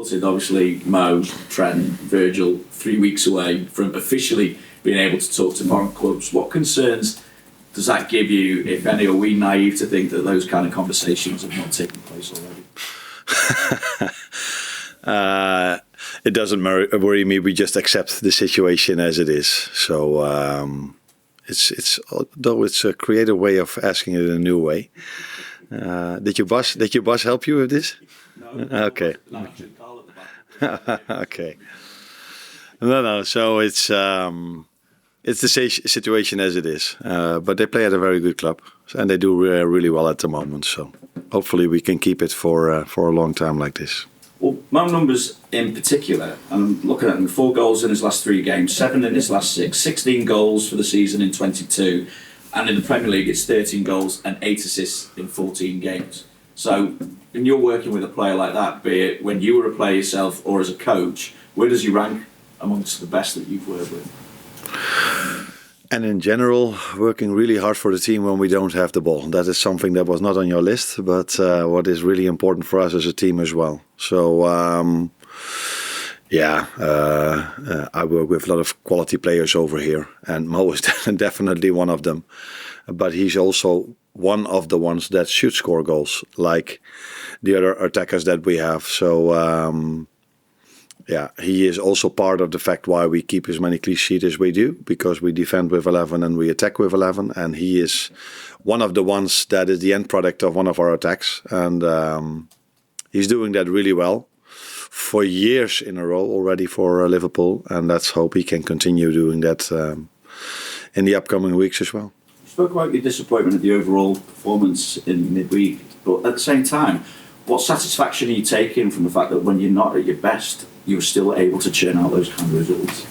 sorted. Obviously, Mo, Trent, Virgil, 3 weeks away from officially being able to talk to foreign clubs. What concerns does that give you, if any? Are we naive to think that those kind of conversations have not taken place already? It doesn't worry me. We just accept the situation as it is. So it's although it's a creative way of asking it in a new way. Did your boss help you with this? No. Okay. No, Carl at the back. Okay. No. So it's the situation as it is. But they play at a very good club, and they do really well at the moment. So hopefully we can keep it for a long time like this. Well, Mo numbers in particular, I'm looking at them, 4 goals in his last 3 games, 7 in his last 6, 16 goals for the season in 22, and in the Premier League it's 13 goals and 8 assists in 14 games. So when you're working with a player like that, be it when you were a player yourself or as a coach, where does he rank amongst the best that you've worked with? And in general, working really hard for the team when we don't have the ball. That is something that was not on your list, but what is really important for us as a team as well. So, I work with a lot of quality players over here, and Mo is definitely one of them. But he's also one of the ones that should score goals, like the other attackers that we have. So, he is also part of the fact why we keep as many clean sheets as we do, because we defend with 11 and we attack with 11. And he is one of the ones that is the end product of one of our attacks. And he's doing that really well for years in a row already for Liverpool. And let's hope he can continue doing that in the upcoming weeks as well. You spoke about your disappointment at the overall performance in midweek, but at the same time, what satisfaction are you taking from the fact that when you're not at your best, you were still able to churn out those kind of results?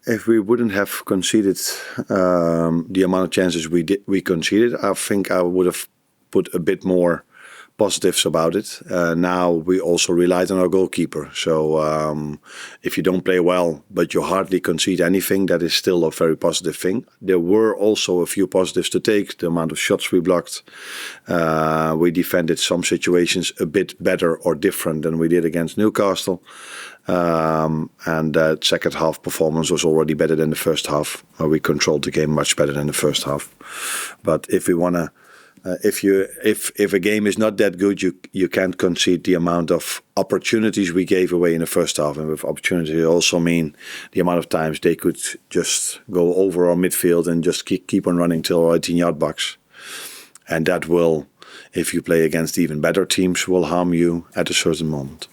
If we wouldn't have conceded the amount of chances we conceded, I think I would have put a bit more positives about it. Now we also relied on our goalkeeper. So if you don't play well, but you hardly concede anything, that is still a very positive thing. There were also a few positives to take. The amount of shots we blocked. We defended some situations a bit better or different than we did against Newcastle. And that second half performance was already better than the first half. We controlled the game much better than the first half. But if we want to if a game is not that good, you can't concede the amount of opportunities we gave away in the first half. And with opportunity, I also mean the amount of times they could just go over our midfield and just keep on running till our 18-yard box. And that will, if you play against even better teams, will harm you at a certain moment.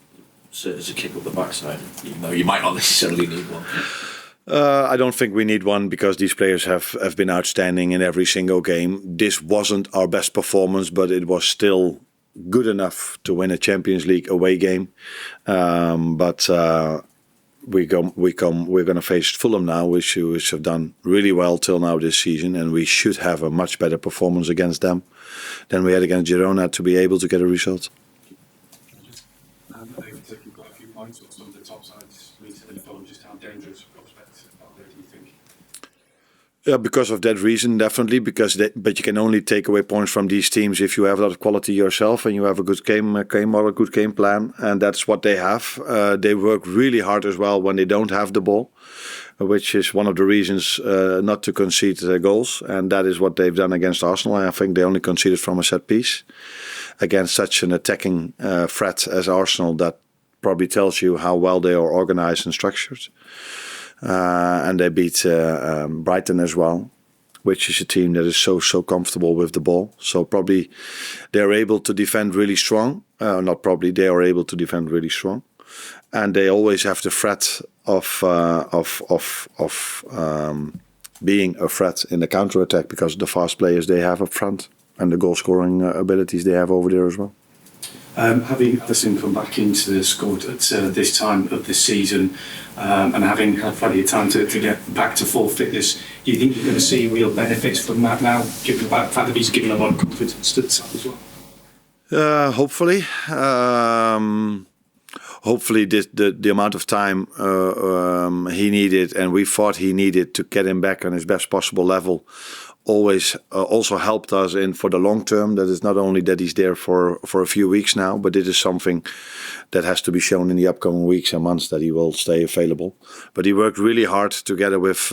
So it's a kick up the backside, even though you might not necessarily need one. I don't think we need one, because these players have been outstanding in every single game. This wasn't our best performance, but it was still good enough to win a Champions League away game. But we're going to face Fulham now, which have done really well till now this season, and we should have a much better performance against them than we had against Girona to be able to get a result. They've taken quite a few points off some of the top sides recently. Fulham, just how dangerous prospects are they, do you think? Yeah, because of that reason, definitely. But you can only take away points from these teams if you have a lot of quality yourself and you have a good game or a good game plan, and that's what they have. They work really hard as well when they don't have the ball, which is one of the reasons not to concede goals, and that is what they've done against Arsenal. I think they only conceded from a set piece against such an attacking threat as Arsenal. That probably tells you how well they are organized and structured. And they beat Brighton as well, which is a team that is so comfortable with the ball. So probably they're able to defend really strong. Not probably, they are able to defend really strong, and they always have the threat of being a threat in the counter attack because of the fast players they have up front and the goal scoring abilities they have over there as well. Having Alisson come back into the squad at this time of the season, and having had plenty of time to get back to full fitness, do you think you're going to see real benefits from that now, given the fact that he's given a lot of confidence to the side as well? Hopefully. Hopefully the amount of time he needed and we thought he needed to get him back on his best possible level always also helped us in for the long term. That is not only that he's there for a few weeks now, but it is something that has to be shown in the upcoming weeks and months that he will stay available. But he worked really hard together with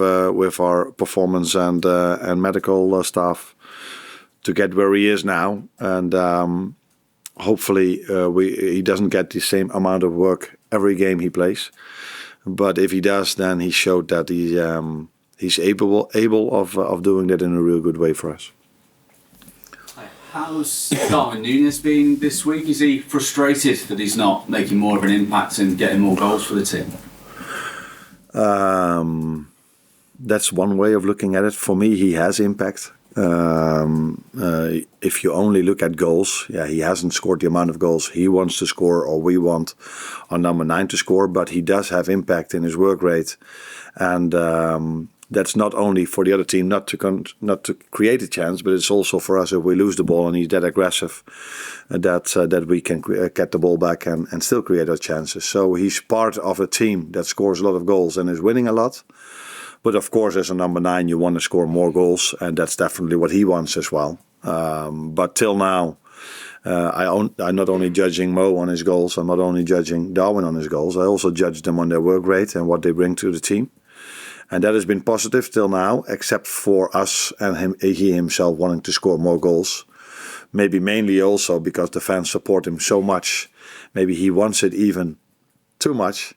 our performance and medical staff to get where he is now, and hopefully he doesn't get the same amount of work every game he plays. But if he does, then he showed that he's able of doing that in a real good way for us. How's Darwin Nunez been this week? Is he frustrated that he's not making more of an impact and getting more goals for the team? That's one way of looking at it. For me, he has impact. If you only look at goals, he hasn't scored the amount of goals he wants to score, or we want our number 9 to score, but he does have impact in his work rate. And that's not only for the other team not to create a chance, but it's also for us if we lose the ball and he's that aggressive that we can get the ball back and still create our chances. So he's part of a team that scores a lot of goals and is winning a lot. But of course, as a number 9, you want to score more goals, and that's definitely what he wants as well. But till now, I'm not only judging Mo on his goals, I'm not only judging Darwin on his goals, I also judge them on their work rate and what they bring to the team. And that has been positive till now, except for us and he himself wanting to score more goals. Maybe mainly also because the fans support him so much. Maybe he wants it even too much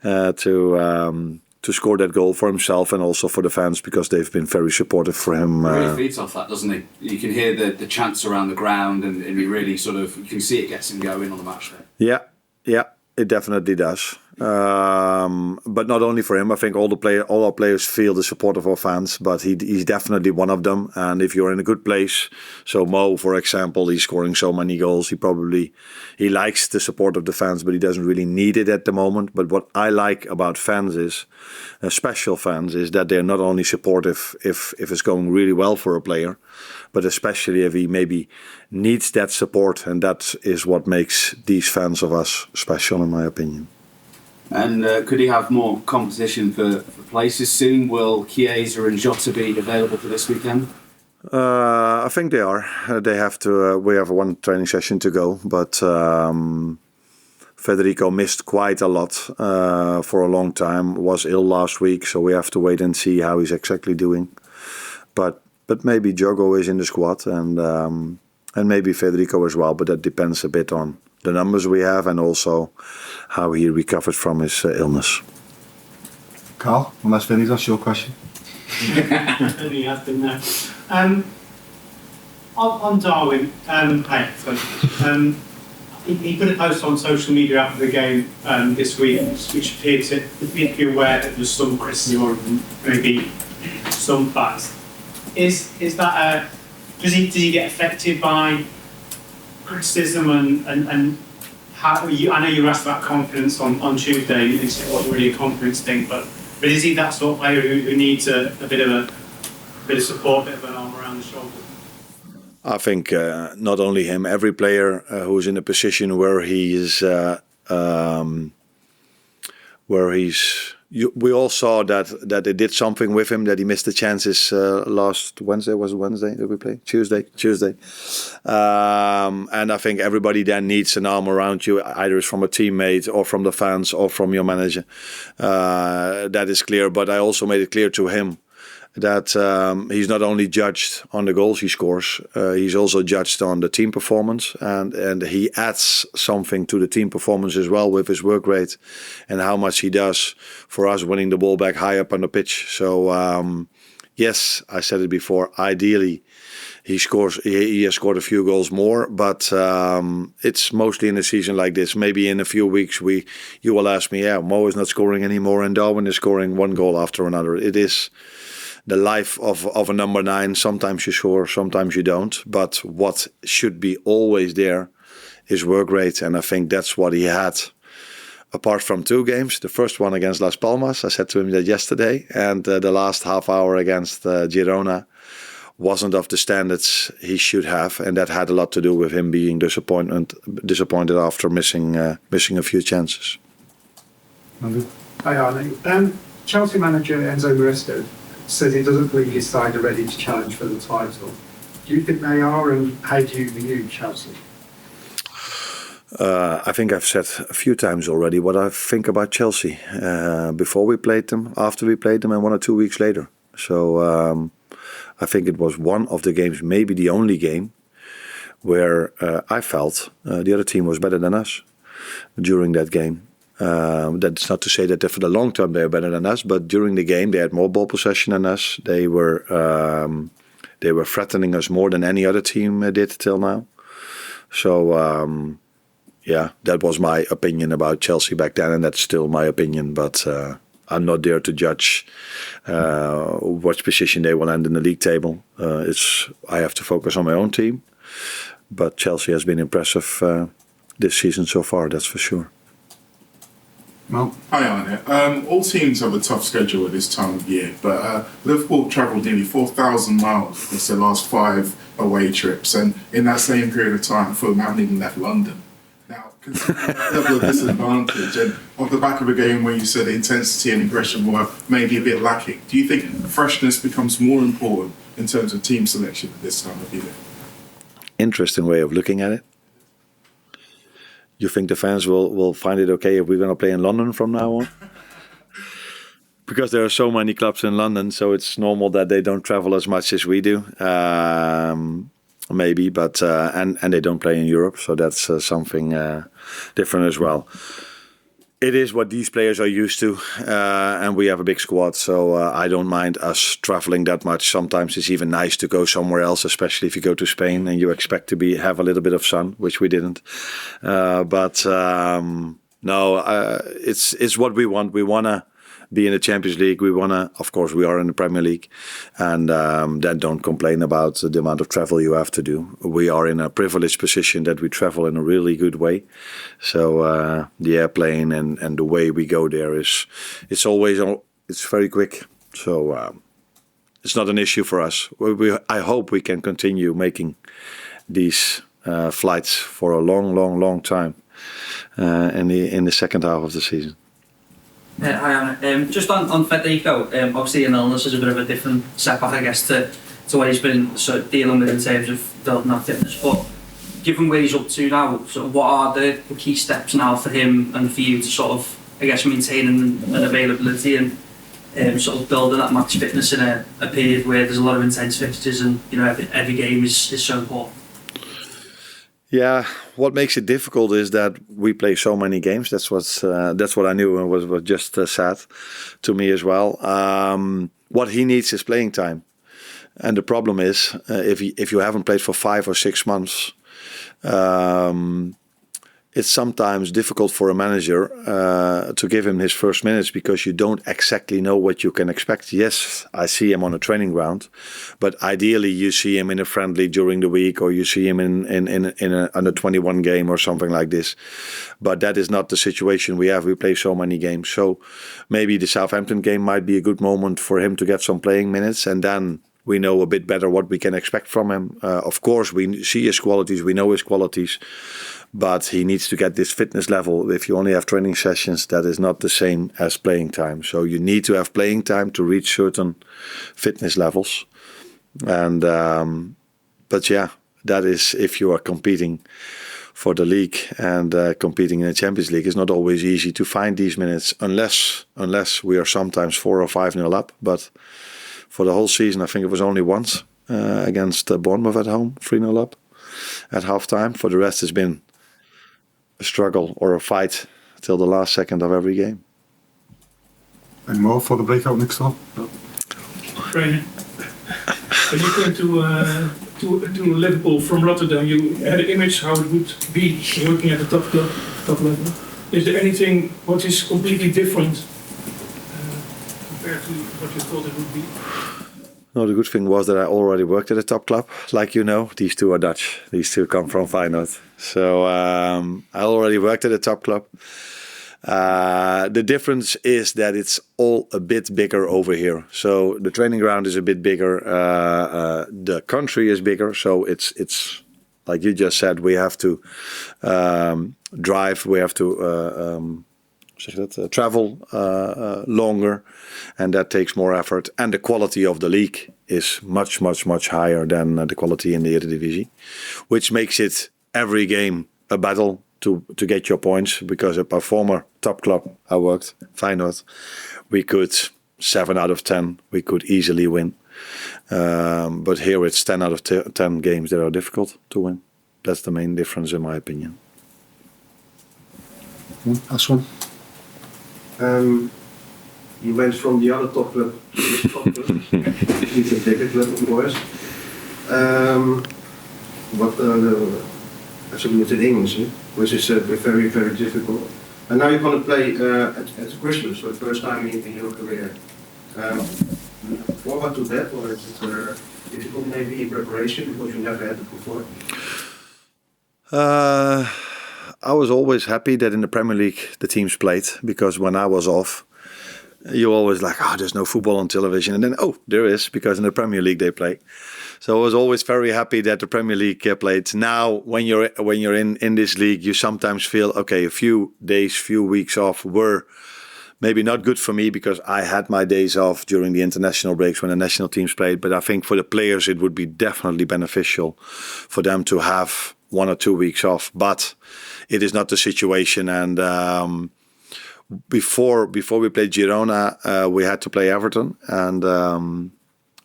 to score that goal for himself and also for the fans, because they've been very supportive for him. He really feeds off that, doesn't he? You can hear the chants around the ground, and he really you can see it gets him going on the match day. Yeah, it definitely does. But not only for him, I think all our players feel the support of our fans, but he's definitely one of them. And if you're in a good place, so Mo, for example, he's scoring so many goals, he likes the support of the fans, but he doesn't really need it at the moment. But what I like about fans is, special fans, is that they're not only supportive if it's going really well for a player, but especially if he maybe needs that support, and that is what makes these fans of us special, in my opinion. And could he have more competition for places soon? Will Chiesa and Jota be available for this weekend? I think they are. They have to. We have one training session to go, but Federico missed quite a lot for a long time. Was ill last week, so we have to wait and see how he's exactly doing. But maybe Diogo is in the squad, and maybe Federico as well. But that depends a bit on the numbers we have and also how he recovered from his illness. Carl, unless Vinny's asked your question. He has been there. On Darwin, he put a post on social media after the game this week, which appeared to be aware that there's some criticism or maybe some facts. Is that does he get affected by criticism and how I know you were asked about confidence on Tuesday, and it wasn't really a confidence thing, but is he that sort of player who needs a bit of support, a bit of an arm around the shoulder? I think not only him, every player who's in a position where we all saw that it did something with him, that he missed the chances last Wednesday. Was it Wednesday that we played? Tuesday. And I think everybody then needs an arm around you, either it's from a teammate or from the fans or from your manager. That is clear. But I also made it clear to him that he's not only judged on the goals he scores, he's also judged on the team performance, and he adds something to the team performance as well with his work rate and how much he does for us winning the ball back high up on the pitch. So yes, I said it before, ideally he has scored a few goals more, but it's mostly in a season like this. Maybe in a few weeks you will ask me, Mo is not scoring anymore and Darwin is scoring one goal after another. It is the life of a number 9. Sometimes you score, sometimes you don't. But what should be always there is work rate. And I think that's what he had. Apart from 2 games, the first one against Las Palmas, I said to him that yesterday. And the last half hour against Girona wasn't of the standards he should have. And that had a lot to do with him being disappointed after missing a few chances. Andrew? Hi, Arne. Chelsea manager Enzo Maresco says he doesn't believe his side are ready to challenge for the title. Do you think they are, and how do you view Chelsea? I think I've said a few times already what I think about Chelsea before we played them, after we played them, and 1 or 2 weeks later. So I think it was one of the games, maybe the only game, where I felt the other team was better than us during that game. That's not to say that for the long term they are better than us, but during the game they had more ball possession than us. They were threatening us more than any other team did till now. So yeah, that was my opinion about Chelsea back then, and that's still my opinion. But I'm not there to judge what position they will end in the league table. I have to focus on my own team. But Chelsea has been impressive this season so far, that's for sure. Well, Hi Arne. All teams have a tough schedule at this time of year, but Liverpool travelled nearly 4,000 miles across their last 5 away trips, and in that same period of time, Fulham haven't even left London. Now, considering that level of disadvantage, and off the back of a game where you said intensity and aggression were maybe a bit lacking, do you think freshness becomes more important in terms of team selection at this time of year? Interesting way of looking at it. You think the fans will find it okay if we're going to play in London from now on? Because there are so many clubs in London, so it's normal that they don't travel as much as we do. Maybe, but and they don't play in Europe, so that's something different as well. It is what these players are used to, and we have a big squad, so I don't mind us traveling that much. Sometimes it's even nice to go somewhere else, especially if you go to Spain and you expect to have a little bit of sun, which we didn't. It's what we want. We want to be in the Champions League. We want to, of course, we are in the Premier League, and then don't complain about the amount of travel you have to do. We are in a privileged position that we travel in a really good way. So the airplane and the way we go there it's very quick. So it's not an issue for us. I hope we can continue making these flights for a long time in the second half of the season. Hi Anna. Just on Federico, obviously an illness is a bit of a different setback, I guess, to what he's been sort of dealing with in terms of building that fitness. But given where he's up to now, sort of what are the key steps now for him and for you to sort of, I guess, maintain an availability and sort of building that match fitness in a period where there's a lot of intense fixtures and every game is so important? Yeah, what makes it difficult is that we play so many games. That's what I knew, and was just sad to me as well. What he needs is playing time, and the problem is if you haven't played for 5 or 6 months, it's sometimes difficult for a manager to give him his first minutes because you don't exactly know what you can expect. Yes, I see him on a training ground, but ideally you see him in a friendly during the week, or you see him in an under-21 game or something like this. But that is not the situation we have. We play so many games. So maybe the Southampton game might be a good moment for him to get some playing minutes, and then we know a bit better what we can expect from him. Of course, we see his qualities, we know his qualities, but he needs to get this fitness level. If you only have training sessions, that is not the same as playing time. So you need to have playing time to reach certain fitness levels. And but yeah, that is if you are competing for the league and competing in the Champions League. It's not always easy to find these minutes unless we are sometimes 4 or 5-0 up. But for the whole season, I think it was only once against Bournemouth at home, 3-0 up at halftime. For the rest, it's been a struggle or a fight till the last second of every game. Any more for the breakout next door? No. Trainer, when you came to Liverpool from Rotterdam, you had an image how it would be working at the top club, top level. Is there anything what is completely different compared to what you thought it would be? No, the good thing was that I already worked at a top club. Like you know, these two are Dutch. These two come from Feyenoord. So I already worked at a top club. The difference is that it's all a bit bigger over here. So the training ground is a bit bigger. The country is bigger. So it's like you just said, we have to drive. We have to travel longer, and that takes more effort. And the quality of the league is much, much, much higher than the quality in the Eredivisie, which makes it every game a battle to get your points. Because at our former top club I worked, Feyenoord, we could 7 out of 10 we could easily win. But here it's 10 out of 10 games that are difficult to win. That's the main difference in my opinion. Last one. You went from the other top club to this top club. It's a bigger club, of course. As we do it in English, which is very, very difficult. And now you're going to play at Christmas for the first time in your career. What about that, or is it difficult maybe in preparation because you never had it before? I was always happy that in the Premier League the teams played, because when I was off, you always like, there's no football on television, and then there is, because in the Premier League they play. So I was always very happy that the Premier League played. Now, when you're in this league, you sometimes feel okay. A few days, few weeks off were maybe not good for me, because I had my days off during the international breaks when the national teams played. But I think for the players it would be definitely beneficial for them to have 1 or 2 weeks off. But it is not the situation. And before we played Girona, we had to play Everton, and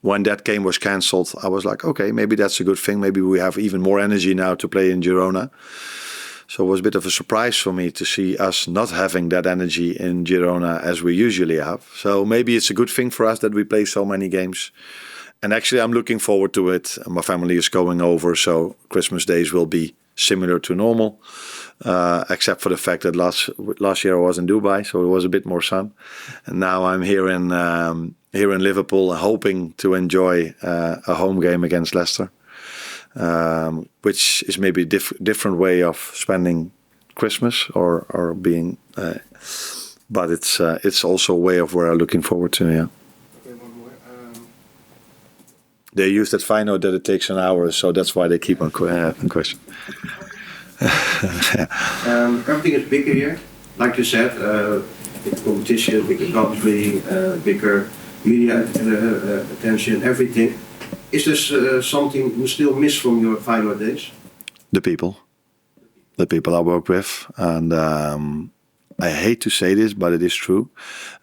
when that game was cancelled, I was like, okay, maybe that's a good thing. Maybe we have even more energy now to play in Girona. So it was a bit of a surprise for me to see us not having that energy in Girona as we usually have. So maybe it's a good thing for us that we play so many games. And actually, I'm looking forward to it. My family is going over, so Christmas days will be similar to normal, except for the fact that last year I was in Dubai, so it was a bit more sun. And now I'm here in Liverpool, hoping to enjoy a home game against Leicester, which is maybe a different way of spending Christmas or being, but it's also a way of where I'm looking forward to. Yeah. Okay, one more. They used that Feyenoord that it takes an hour, so that's why they keep on question. Everything is bigger here, like you said. Big competition, bigger country, bigger media attention, everything. Is there something you still miss from your Feyenoord days? The people I work with, and I hate to say this, but it is true.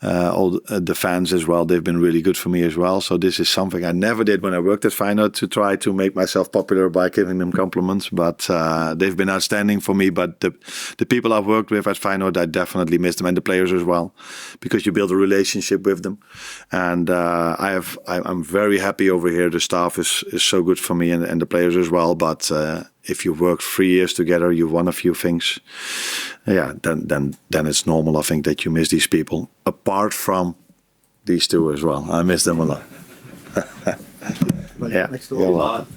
All the fans as well, they've been really good for me as well. So this is something I never did when I worked at Feyenoord, to try to make myself popular by giving them compliments. But they've been outstanding for me. But the people I've worked with at Feyenoord, I definitely miss them, and the players as well, because you build a relationship with them. And I'm very happy over here. The staff is so good for me, and the players as well. But if you work 3 years together, you've won a few things. Yeah, then it's normal, I think, that you miss these people. Apart from these two as well, I miss them a lot. But Yeah, next you're door. welcome.